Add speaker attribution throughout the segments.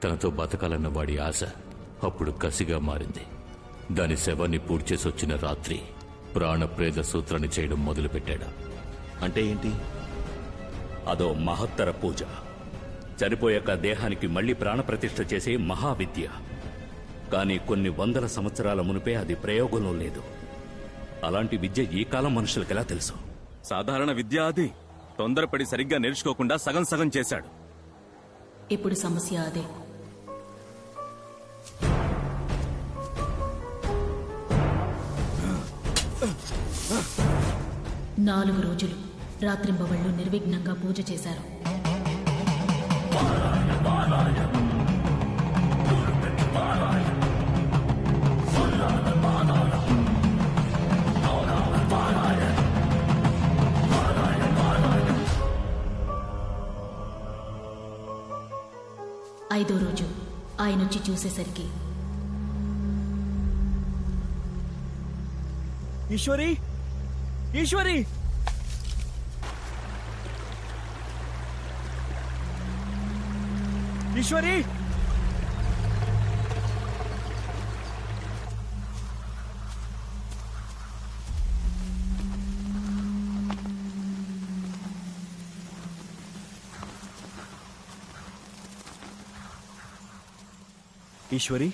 Speaker 1: తనతో బతకాలన్న వాడి ఆశ అప్పుడు కసిగా మారింది. దాని శవాన్ని పూడ్చేసొచ్చిన రాత్రి ప్రాణప్రేత సూత్రాన్ని చేయడం మొదలుపెట్టాడు.
Speaker 2: అంటే ఏంటి? అదో మహత్తర పూజ. చనిపోయాక దేహానికి మళ్లీ ప్రాణప్రతిష్ఠ చేసే మహావిద్య. కానీ కొన్ని వందల సంవత్సరాల మునిపే అది ప్రయోగంలో లేదు. అలాంటి విద్య ఈ కాలం మనుషులకెలా తెలుసు?
Speaker 3: సాధారణ విద్య అది. తొందరపడి సరిగ్గా నేర్చుకోకుండా సగం సగం చేశాడు.
Speaker 4: ఇప్పుడు సమస్య అదే. నాలుగు రోజులు రాత్రింబవళ్లు నిర్విఘ్నంగా పూజ చేశారు. ఐదో రోజు ఆయనొచ్చి చూసేసరికి
Speaker 5: ఈశ్వరి, ఈశ్వరి, ఈశ్వరి, ఈశ్వరి,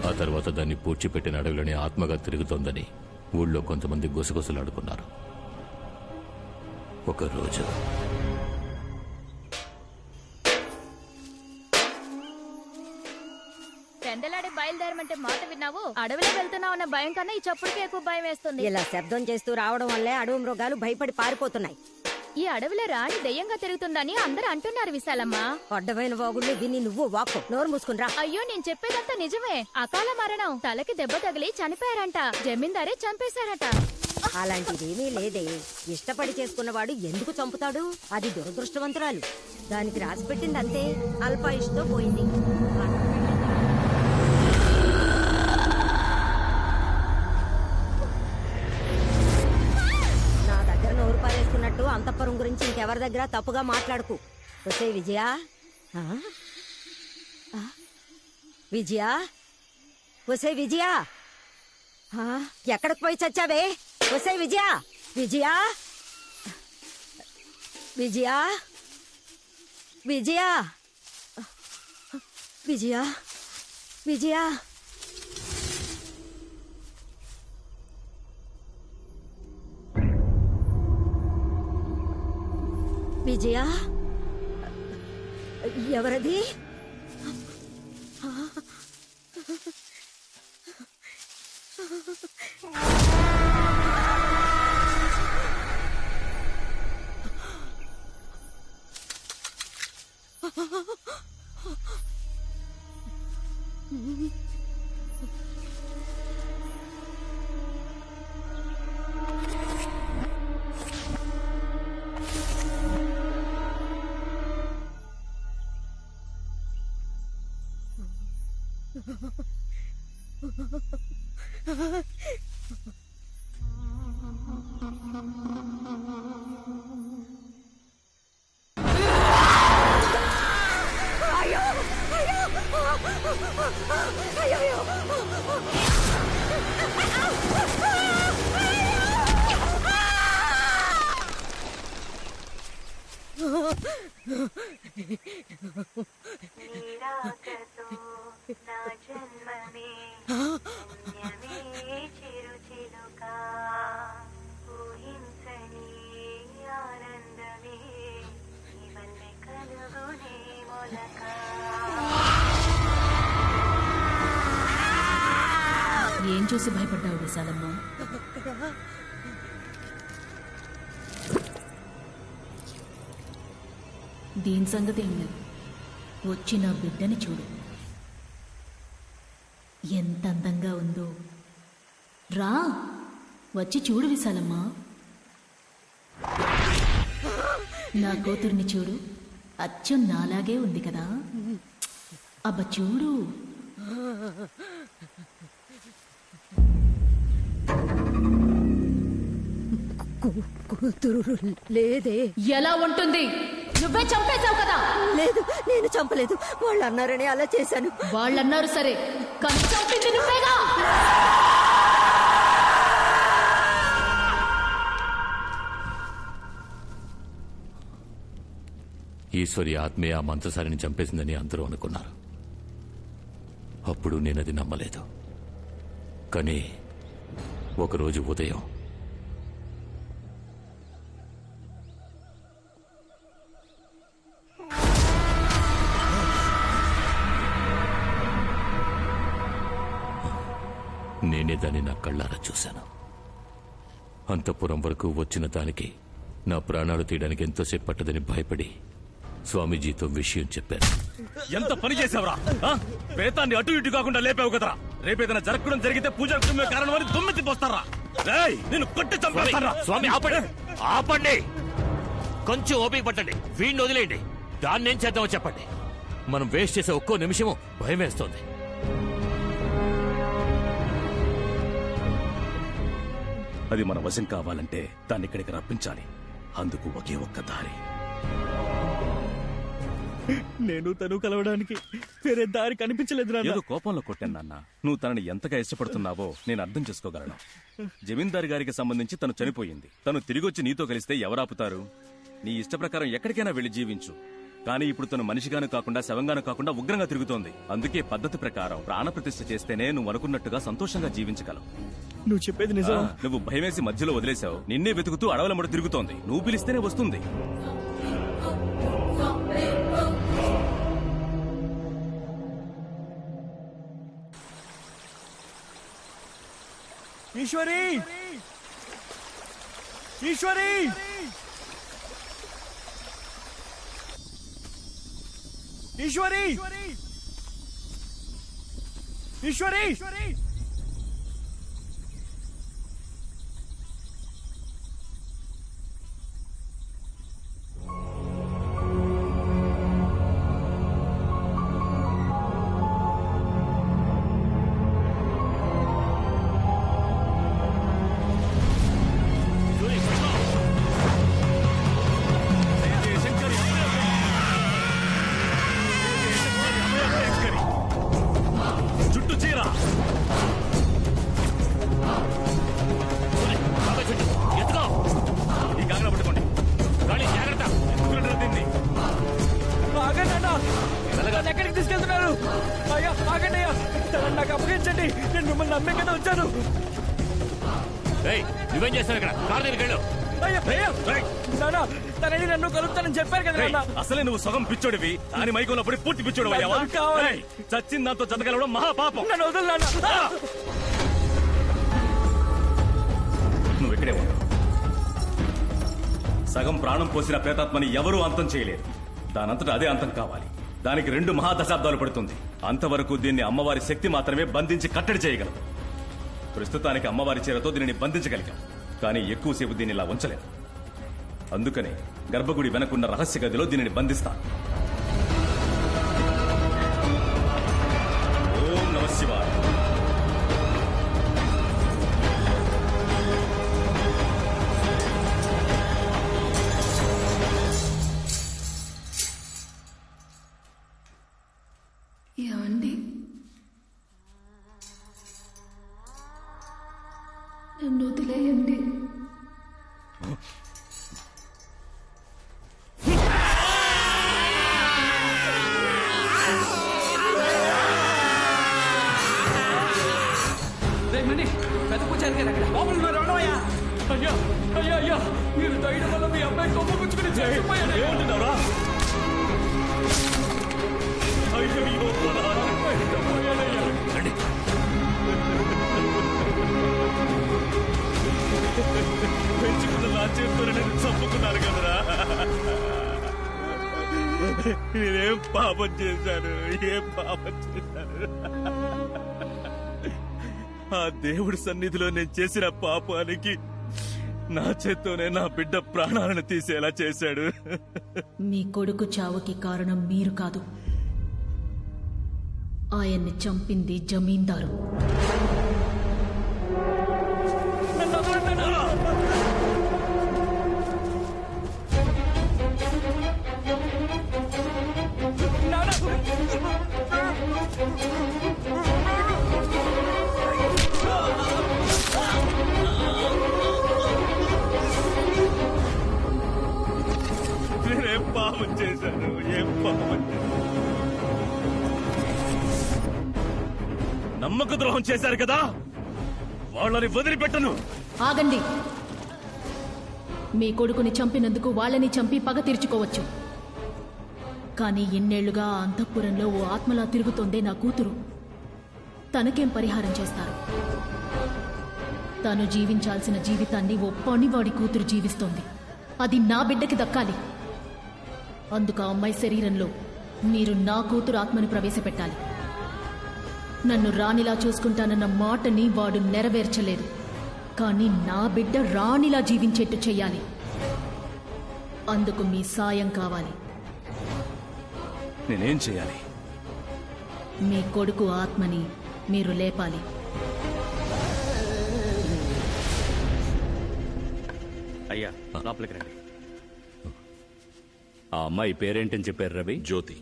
Speaker 1: ఆ తర్వాత దాన్ని పూడ్చిపెట్టిన అడవిలోనే ఆత్మగా తిరుగుతోందని ఊళ్ళో కొంతమంది గుసగుసలాడుకున్నారు. ఒకరోజు
Speaker 6: పెందలాడే బయలుదేరమంటే మాట విన్నావు? అడవిలో వెళ్తున్నావు అన్న భయం కన్నా ఈ చప్పుడుకి ఎక్కువ భయం వేస్తుంది.
Speaker 7: ఇలా శబ్దం చేస్తూ రావడం వల్లే అడవి మృగాలు భయపడి పారిపోతున్నాయి.
Speaker 6: ఈ అడవిలో రాణి దెయ్యంగా తిరుగుతుందని అందరూ అంటున్నారు విశాలమ్మ.
Speaker 7: అడ్డమైన వాగుళ్ళు విని నువ్వు వాక్కు. నోరు మూసుకునిరా.
Speaker 6: అయ్యో, నేను చెప్పేదంతా నిజమే. అకాల మరణం, తలకి దెబ్బ తగిలి చనిపోయారంట. జమీందారే చంపేశారట.
Speaker 7: అలాంటిదేమీ లేదే. ఇష్టపడి చేసుకున్నవాడు ఎందుకు చంపుతాడు? అది దురదృష్టవంతురాలు. దానికి రాసి పెట్టింది అంతే. అల్పాయుష్తో పోయింది. నా దగ్గర నోరు పారేసుకున్నట్టు అంతఃపురం గురించి ఇంకెవరి దగ్గర తప్పుగా మాట్లాడుకు. వసే విజయ, విజయ, వసే విజయ, ఎక్కడికి పోయి చచ్చావే? వసే విజయ, విజయ, విజయ, విజయ, విజయ, విజయ, విజయ, ఎవరది?
Speaker 4: ఏం చూసి భయపడ్డావు విశాలమ్మ? దీని సంగతి ఏం లేదు. వచ్చిన బిడ్డని చూడు, ఎంత అందంగా ఉందో. రా, వచ్చి చూడు విశాలమ్మా. నా కూతుర్ని చూడు, అచ్చం నాలాగే ఉంది కదా. అబ్బ చూడు.
Speaker 7: కూతురు లేదే.
Speaker 4: ఎలా ఉంటుంది? నువ్వే చంపేశావు కదా.
Speaker 7: లేదు, నేను చంపలేదు. వాళ్ళు అన్నారని అలా చేశాను.
Speaker 4: వాళ్ళన్నారు సరే, కానీ చంపింది నువ్వేగా.
Speaker 1: ఈశ్వరి ఆత్మే ఆ మంత్రసారిని చంపేసిందని అందరూ అనుకున్నారు. అప్పుడు నేనది నమ్మలేదు. కానీ ఒకరోజు ఉదయం నేనే దాన్ని నా కళ్ళారా చూశాను. అంతఃపురం వరకు వచ్చిన దానికి నా ప్రాణాలు తీయడానికి ఎంతోసేపు పట్టదని భయపడి స్వామీజీతో విషయం చెప్పాను.
Speaker 3: ఎంత పని చేసావురా? ప్రేతాన్ని అటు ఇటు కాకుండా లేపావు కదరా. రేపేదైనా జరగడం జరిగితే పూజ కారణమని దుమ్మెత్తి పోస్తారా? నేను కొట్టి చంపేస్తారా?
Speaker 1: స్వామి ఆపండి, ఆపండి. కొంచెం ఓపిక పట్టండి, వీడిని వదిలేయండి. దాన్ని ఏం చేద్దామో చెప్పండి. మనం వేస్ట్ చేసే ఒక్కో నిమిషము భయం వేస్తోంది.
Speaker 3: అది మన వశం కావాలంటే దాన్ని ఇక్కడికి రప్పించాలి. అందుకు ఒకే ఒక్క దారి.
Speaker 5: నేను తను కలవడానికి వేరే దారి కనిపించలేదు నాన్న.
Speaker 3: ఏదో కోపంలో కొట్టాను నాన్న. నువ్వు తనని ఎంతగా ఇష్టపడుతున్నావో నేను అర్థం చేసుకోగలను. జమీందారు గారికి సంబంధించి తను చనిపోయింది. తను తిరిగొచ్చి నీతో కలిస్తే ఎవరాపుతారు? నీ ఇష్ట ప్రకారం ఎక్కడికైనా వెళ్లి జీవించు. కానీ ఇప్పుడు తను మనిషిగాను కాకుండా శవంగాను కాకుండా ఉగ్రంగా తిరుగుతోంది. అందుకే పద్ధతి ప్రకారం ప్రాణప్రతిష్ఠ చేస్తేనే నువ్వు అనుకున్నట్టుగా సంతోషంగా జీవించగలవు.
Speaker 5: నువ్వు చెప్పేది నిజం.
Speaker 3: నువ్వు భయమేసి మధ్యలో వదిలేశావు. నిన్నే వెతుకుతూ అడవుల ముడ తిరుగుతోంది. నువ్వు పిలిస్తేనే వస్తుంది.
Speaker 5: ఈశ్వరి, ఈశ్వరి, ఈశ్వరి, ఈశ్వరి.
Speaker 3: చుట్టూ చీర
Speaker 1: ఎత్తుకో,
Speaker 3: ఈ కాగల పట్టుకోండి.
Speaker 1: గాలి జాగ్రత్త.
Speaker 3: తింది
Speaker 5: ఆగండి అన్న, నన్ను ఎక్కడికి తీసుకెళ్తున్నారు? అయ్యా ఆగండి అయ్యా, తనని నాకు అప్పగించండి. నేను మిమ్మల్ని నమ్మే కదా వచ్చాను.
Speaker 1: ఏయ్, నువ్వేం చేస్తావు ఇక్కడ? కారు దగ్గరికి వెళ్ళు.
Speaker 5: అయ్యా అయ్యా, నాన్న తనని నన్ను కలుపుతానని చెప్పారు కదా నాన్న.
Speaker 3: అసలే నువ్వు సగం పిచ్చోడివి. దాని మైకంలో పడి పూర్తి పిచ్చోడు అయ్యావా?
Speaker 5: నాకు కావాలి.
Speaker 3: ఏయ్, చచ్చిన దాంతో జతగలవడం మహాపాపం.
Speaker 5: నన్ను వదలు నాన్న.
Speaker 3: నువ్వు ఇక్కడే ఉన్నావు. సగం ప్రాణం పోసిన ప్రేతాత్మని ఎవరూ అంతం చేయలేరు. దానంతటా అదే అంతం కావాలి. దానికి 2 మహాదశాబ్దాలు పడుతుంది. అంతవరకు దీన్ని అమ్మవారి శక్తి మాత్రమే బంధించి కట్టడి చేయగలదు. ప్రస్తుతానికి అమ్మవారి చీరతో దీనిని బంధించగలిగాం. కానీ ఎక్కువసేపు దీన్ని ఇలా ఉంచలేదు. అందుకనే గర్భగుడి వెనకున్న రహస్య గదిలో దీనిని బంధిస్తాను. ఓం నమః శివాయ.
Speaker 4: ఏమండి, నన్ను వదిలేయండి.
Speaker 5: అయ్యా అయ్యా అయ్యా, మీరు తగిన వల్ల మీ అబ్బాయి కొమ్మ పుచ్చుకుని చచ్చిపోయాడు.
Speaker 3: ఏమంటున్నారా? అయ్యో,
Speaker 1: రండి.
Speaker 3: పెంచుకున్న నా చేతులు నేను చంపుకున్నాను కదరా. నేనేం పాపం చేశాను? ఏం పాపం చేశాను? ఆ దేవుడి సన్నిధిలో నేను చేసిన పాపానికి నా చేత్తోనే నా బిడ్డ ప్రాణాలను తీసేలా చేశాడు.
Speaker 4: మీ కొడుకు చావుకి కారణం మీరు కాదు, ఆయన్ని చంపింది జమీందారు.
Speaker 3: నేనేం పాపం చేశాను? ఏం పాపం? నమ్మక ద్రోహం చేశారు కదా, వాళ్ళని వదిలిపెట్టను.
Speaker 4: ఆగండి. మీ కొడుకుని చంపినందుకు వాళ్ళని చంపి పగ తీర్చుకోవచ్చు, కానీ ఇన్నేళ్లుగా ఆ అంతఃపురంలో ఓ ఆత్మలా తిరుగుతోందే నా కూతురు. తనకేం పరిహారం చేస్తారు? తను జీవించాల్సిన జీవితాన్ని ఓ పనివాడి కూతురు జీవిస్తోంది. అది నా బిడ్డకి దక్కాలి. అందుకు ఆ అమ్మాయి శరీరంలో మీరు నా కూతురు ఆత్మని ప్రవేశపెట్టాలి. నన్ను రాణిలా చూసుకుంటానన్న మాటని వాడు నెరవేర్చలేదు, కానీ నా బిడ్డ రాణిలా జీవించేట్టు చెయ్యాలి. అందుకు మీ సాయం కావాలి.
Speaker 3: నేనేం చేయాలి?
Speaker 4: మీ కొడుకు ఆత్మని మీరు లేపాలి.
Speaker 3: అయ్యా, లోపలికి రండి.
Speaker 2: ఆ అమ్మాయి పేరేంటని చెప్పారు రవి?
Speaker 8: జ్యోతి.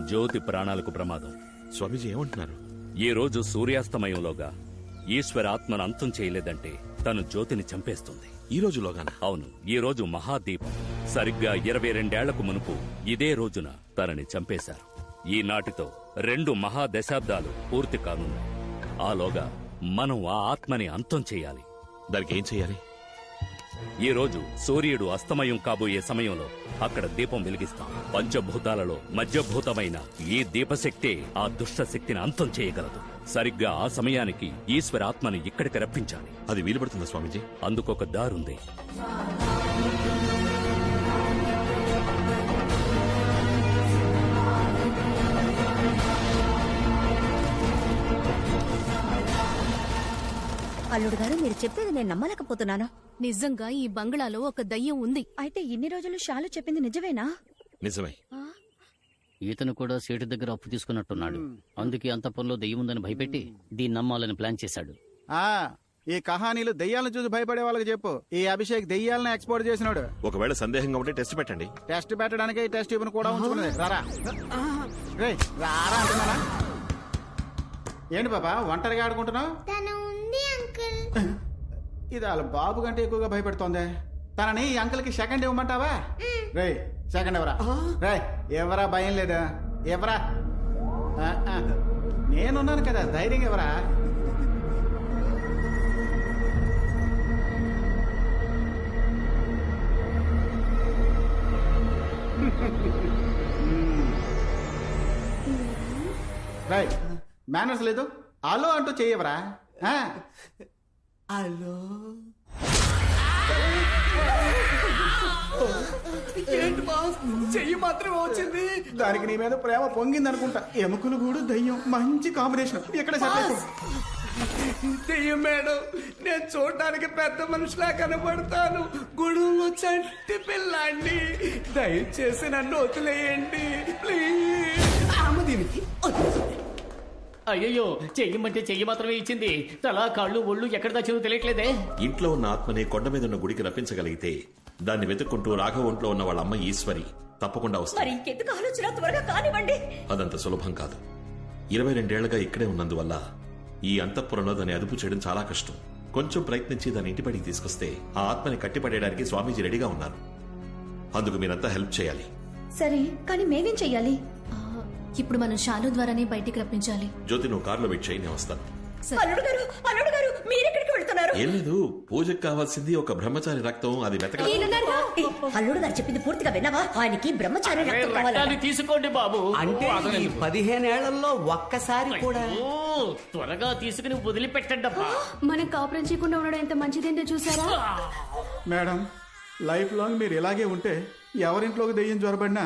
Speaker 2: జ్యోతి ప్రాణాలకు ప్రమాదం.
Speaker 8: స్వామీజీ ఏమంటున్నారు?
Speaker 2: ఈ రోజు సూర్యాస్తమయంలోగా ఈశ్వర ఆత్మను అంతం చేయలేదంటే తను జ్యోతిని చంపేస్తుంది.
Speaker 8: ఈ రోజులోగానా?
Speaker 2: అవును, ఈ రోజు మహాదీపం. సరిగ్గా 22 ఏళ్లకు మునుపు ఇదే రోజున తనని చంపేశారు. ఈనాటితో 2 మహాదశాబ్దాలు పూర్తి కానున్నాయి. ఆలోగా మనం ఆ ఆత్మని అంతం చేయాలి.
Speaker 8: దానికి ఏం చేయాలి?
Speaker 2: ఈ రోజు సూర్యుడు అస్తమయం కాబోయే సమయంలో అక్కడ దీపం వెలిగిస్తాం. పంచభూతాలలో మధ్యభూతమైన ఈ దీపశక్తే ఆ దుష్ట శక్తిని అంతం చేయగలదు. సరిగ్గా ఆ సమయానికి ఈశ్వర ఆత్మని ఇక్కడికి రప్పించాలి.
Speaker 8: అది వీలుపడుతుందా స్వామీజీ?
Speaker 2: అందుకొక దారుంది.
Speaker 7: అల్లుడు గారు, మీరు చెప్పేది నేను నమ్మలేకపోతున్నాను.
Speaker 9: నిజంగా ఈ బంగ్లాలో ఒక దయ్యం ఉంది.
Speaker 7: అయితే ఇన్ని రోజులు షాలు చెప్పింది నిజమేనా?
Speaker 8: నిజమే.
Speaker 10: ఈతను కూడా సేటు దగ్గర అప్పు తీసుకున్నట్టున్నాడు. అందుకే అంతఃపురంలో దెయ్యం ఉందని భయపెట్టి దీన్ని నమ్మాలని ప్లాన్ చేశాడు.
Speaker 11: ఈ కహానీలు దెయ్యాలను చూసి భయపడే వాళ్ళకి చెప్పు. ఈ అభిషేక్ దెయ్యాలను ఎక్స్పోర్ట్ చేసినాడు.
Speaker 8: ఒకవేళ సందేహంగా ఉంటే టెస్ట్ పెట్టండి.
Speaker 11: టెస్ట్ పెట్టడానికి ఈ టెస్ట్ ట్యూబ్ కూడా ఉంచుకున్నది. రారా రారా అంటున్నానా? ఏంటి బాబా ఒంటరిగా ఆడుకుంటున్నావు? ఇది వాళ్ళ బాబు కంటే ఎక్కువగా భయపెడుతోంది. తనని ఈ అంకుల్ కి సెకండ్ ఇవ్వమంటావా? రే సెకండ్ ఎవరా? రే ఎవరా? భయం లేదా? ఎవరా? నేనున్నాను కదా, ధైర్యం ఎవరా? రైట్, మేనర్స్ లేదు. అలో అంటూ చెయ్యవరా?
Speaker 5: హలో, ఏంటి బాస్, చెయ్యి మాత్రమే వచ్చింది.
Speaker 11: దానికి నీ మీద ప్రేమ పొంగింది అనుకుంటా. ఎముకలు గూడు దయ్యం మంచి కాంబినేషన్. ఎక్కడ
Speaker 5: దెయ్యం మేడం, నేను చూడటానికి పెద్ద మనిషిలా కనబడతాను. గుడులో చంటి పిల్లాండి, దయచేసి నన్ను వదిలేయండి ప్లీజ్. దీనికి
Speaker 10: అయ్యో, చెయ్యమంటే చెయ్యి మాత్రమే ఇచ్చింది. తల కాళ్ళు ఒళ్ళు ఎక్కడ దాచిందో తెలియట్లేదే.
Speaker 8: ఇంట్లో ఉన్న ఆత్మని కొండ మీద ఉన్న గుడికి రప్పించగలిగితే దాన్ని వెతుక్కుంటూ రాఘవ ఒంట్లో ఉన్న వాళ్ళ అమ్మ ఈశ్వరి తప్పకుండా వస్తుంది. అదంత సులభం కాదు. 22 ఏళ్లుగా ఇక్కడే ఉన్నందువల్ల ఈ అంతఃపురంలో దాన్ని అదుపు చేయడం చాలా కష్టం. కొంచెం ప్రయత్నించి దాన్ని ఇంటిపడికి తీసుకొస్తే ఆ ఆత్మని కట్టిపడేయడానికి స్వామీజీ రెడీగా ఉన్నారు. అందుకు మీరంతా హెల్ప్ చేయాలి.
Speaker 9: సరే, కానీ మేమేం చెయ్యాలి? ఇప్పుడు మనం షాలు ద్వారానే బయటికి రప్పించాలి.
Speaker 8: జ్యోతి, నువ్వు కార్లో వెయిట్ చేయి, నేను వస్తాను.
Speaker 7: అల్లుడు గారు మీరెక్కడికి వెళ్తున్నారు?
Speaker 8: ఏం లేదు, పూజకు కావాల్సింది ఒక బ్రహ్మచారి రక్తం. అది వెతకాలి.
Speaker 7: అల్లుడు గారు చెప్పింది పూర్తిగా విన్నావా? ఆయనకి బ్రహ్మచారి రక్తం కావాలి.
Speaker 10: తీసుకోండి బాబు.
Speaker 5: అంటే 15 ఏళ్లలో ఒక్కసారి కూడా.
Speaker 10: త్వరగా తీసుకుని వదిలిపెట్టండి అబ్బా.
Speaker 9: మనం కాపురం చేయకుండా ఉండడం ఎంత మంచిదేంటో చూసారా?
Speaker 11: మేడం, లైఫ్ లాంగ్ మీరు ఇలాగే ఉంటే ఎవరింట్లోకి దెయ్యం జ్వరబడినా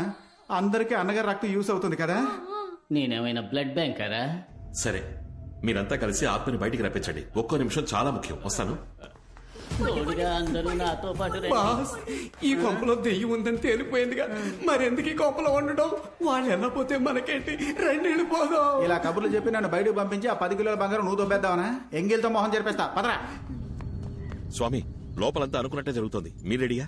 Speaker 11: అందరికీ అన్నగారు రక్తం యూస్ అవుతుంది కదా.
Speaker 10: నేనేమైనా బ్లడ్ బ్యాంకరా?
Speaker 8: సరే, మీరంతా కలిసి ఆత్మని బయటికి రప్పించండి. ఒక్కో నిమిషం చాలా ముఖ్యం. వస్తాను.
Speaker 10: తోడుగా అందరూ నాతో పాటు రండి.
Speaker 5: బాస్, ఈ కొంపలో దెయ్యం ఉందని తేలిపోయిందిగా, మరెందుకు ఈ కొంపలో ఉండడం? వాళ్ళు వెళ్ళపోతే మనకేంటి? రండి వెళ్ళిపోదాం.
Speaker 11: ఇలా కబుర్లు చెప్పి నన్ను బయటకు పంపించి ఆ 10 కిలోల బంగారం నువ్వు దొబ్బేద్దావనా? ఎంగిల్తో మొహం జరిపేస్తా. పదరా.
Speaker 8: స్వామి, లోపలంతా అనుకున్నట్టే జరుగుతోంది. మీరు రెడీయా?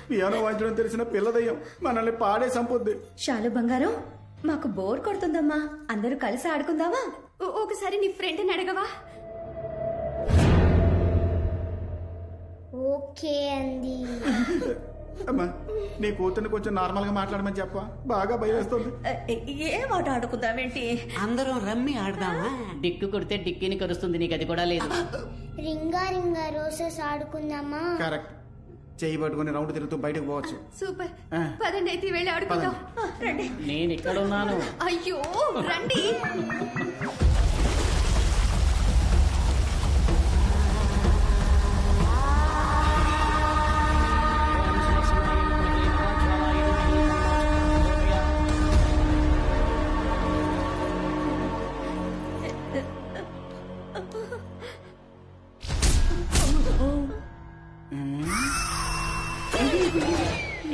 Speaker 11: పియానో వాయించడం తెలిసిన పిల్లదయ్యం మనల్ని పాడే సంపొద్ది.
Speaker 9: శాలు బంగారం, మాకు బోర్ కొడుతుందమ్మా. అందరూ కలిసి ఆడుకుందామా? ఒకసారి నీ ఫ్రెండ్ని అడగవా?
Speaker 12: ఓకే అండి.
Speaker 11: అమ్మా, నీ కూతుర్ని కొంచెం నార్మల్ గా మాట్లాడమని చెప్పా. బాగా భయం వేస్తుంది.
Speaker 9: ఏ మాట ఆడుకుందామేంటి?
Speaker 5: అందరం రమ్మి ఆడదామా?
Speaker 10: డిక్కు కొడితే డిక్కిని కరుస్తుంది, నీకు అది కూడా లేదు.
Speaker 12: రింగా రింగా రోజెస్ ఆడుకుందామా?
Speaker 11: కరెక్ట్. చేయి పట్టుకుని రౌండ్ తిరుగుతూ బయటకు పోవచ్చు.
Speaker 9: సూపర్. పదండి అయితే వెళ్ళి ఆడుకుందాం. రండి.
Speaker 10: నేను ఇక్కడ ఉన్నాను.
Speaker 9: అయ్యో రండి.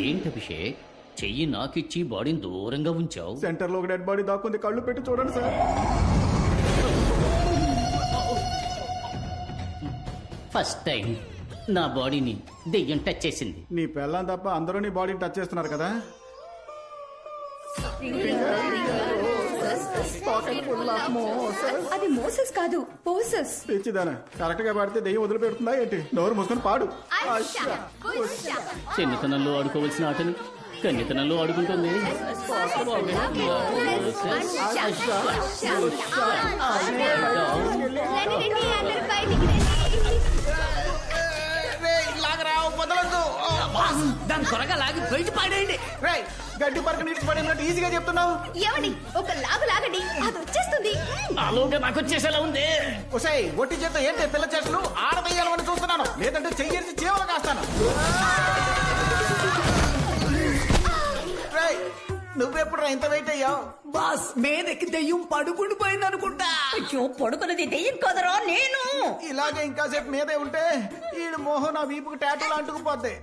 Speaker 10: ఏంటి అభిషేక్, చెయ్యి నాకిచ్చి బాడీని దూరంగా ఉంచావు?
Speaker 11: సెంటర్ లో ఒక డెడ్ బాడీ దాక్కుంది. కళ్ళు పెట్టి చూడండి సార్.
Speaker 10: ఫస్ట్ టైం నా బాడీని దెయ్యం టచ్ చేసింది.
Speaker 11: నీ పెళ్ళం తప్ప అందరూ నీ బాడీని టచ్ చేస్తున్నారు కదా.
Speaker 9: అది మోసెస్ కాదు, పోసెస్.
Speaker 11: తెచ్చిదానా కరెక్ట్ గా పాడితే దెయ్యం వదిలిపెడుతుందా ఏంటి? నోరు మూసుకొని పాడు.
Speaker 10: చిన్నతనంలో ఆడుకోవలసిన ఆటని కన్నితనంలో ఆడుకుంటుంది.
Speaker 5: దాని త్వరగా లాగి బయట పాడేయండి.
Speaker 11: గడ్డి పరక నీటి పడినట్టు ఈజీగా చెప్తున్నావు.
Speaker 9: ఏమండి, ఒక లాగు లాగండి, అది వచ్చేస్తుంది.
Speaker 10: ఆలోగా నాకు వచ్చేసేలా ఉంది.
Speaker 11: ఒసేయ్, ఒట్టి చేత ఏంటి పిల్ల చేతులు ఆడవేయాలని చూస్తున్నాను, లేదంటే చెయ్యేసి చీవలు కాస్తాను. నువ్వెప్పుడు ఇంత వెయిట్ అయ్యావు?
Speaker 5: బాస్, మీదకి దెయ్యం పడుకుని పోయింది అనుకుంటా.
Speaker 9: అయ్యో, పడుకున్నది దెయ్యం కదరా నేను.
Speaker 11: ఇలాగే ఇంకాసేపు మీదే ఉంటే ఈ మోహన్ నా వీపుకు టాటూలు అంటుకుపోద్ది.